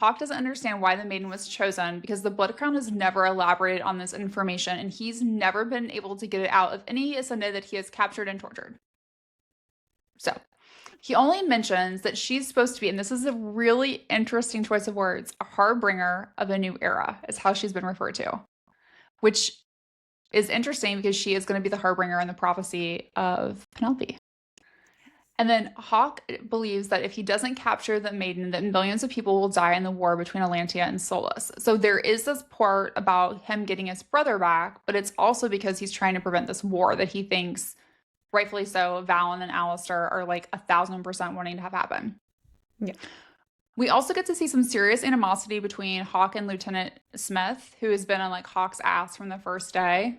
Hawk doesn't understand why the maiden was chosen because the Blood Crown has never elaborated on this information, and he's never been able to get it out of any Ascended that he has captured and tortured. So he only mentions that she's supposed to be, and this is a really interesting choice of words, a harbinger of a new era, is how she's been referred to, which is interesting because she is going to be the harbinger in the prophecy of Penelope. And then Hawk believes that if he doesn't capture the maiden, that millions of people will die in the war between Atlantia and Solus. So there is this part about him getting his brother back, but it's also because he's trying to prevent this war that he thinks, rightfully so, Valen and Alistair are like 1,000% wanting to have happen. Yeah. We also get to see some serious animosity between Hawk and Lieutenant Smith, who has been on like Hawk's ass from the first day,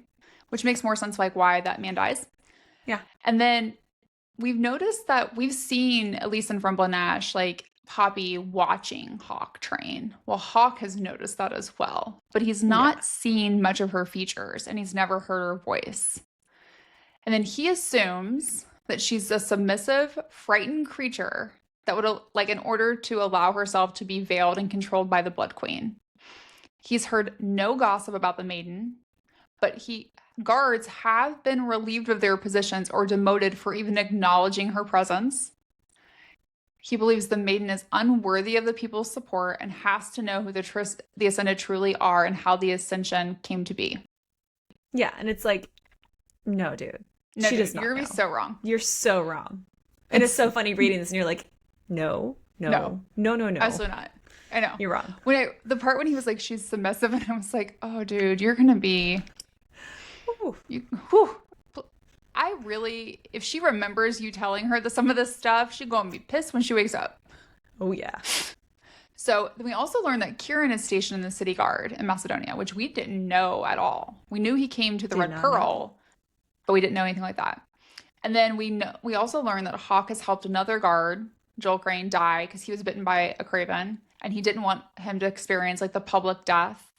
which makes more sense like why that man dies. Yeah. And then we've noticed that we've seen, at least in Frumblenash, like Poppy watching Hawk train. Well, Hawk has noticed that as well, but he's not seen much of her features and he's never heard her voice. And then he assumes that she's a submissive, frightened creature that would, like, in order to allow herself to be veiled and controlled by the Blood Queen. He's heard no gossip about the maiden, but guards have been relieved of their positions or demoted for even acknowledging her presence. He believes the maiden is unworthy of the people's support and has to know who the Ascended truly are and how the Ascension came to be. Yeah, and it's like, no, dude. No, she dude, does not you're know. Be so wrong. You're so wrong. And it's so funny reading this, and you're like, no. Absolutely not. I know. You're wrong. The part when he was like, she's submissive, and I was like, oh, dude, you're gonna be. I really, if she remembers you telling her some of this stuff, she's gonna be pissed when she wakes up. Oh yeah. So we also learned that Kieran is stationed in the city guard in Macedonia, which we didn't know at all. We knew he came to the Red Pearl, but we didn't know anything like that. And then we also learned that Hawk has helped another guard, Joel Crane, die because he was bitten by a craven, and he didn't want him to experience like the public death.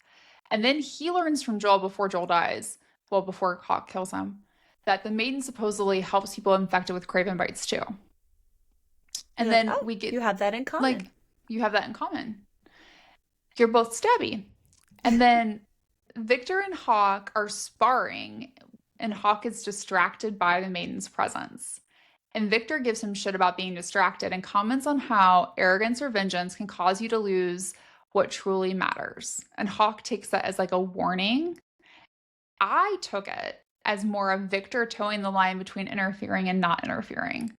And then he learns from Joel before Joel dies, well, before Hawk kills him, that the maiden supposedly helps people infected with craven bites too. And then we get, you have that in common. Like, you have that in common. You're both stabby. And then Victor and Hawk are sparring, and Hawk is distracted by the maiden's presence. And Victor gives him shit about being distracted and comments on how arrogance or vengeance can cause you to lose what truly matters. And Hawk takes that as like a warning. I took it as more of Victor towing the line between interfering and not interfering.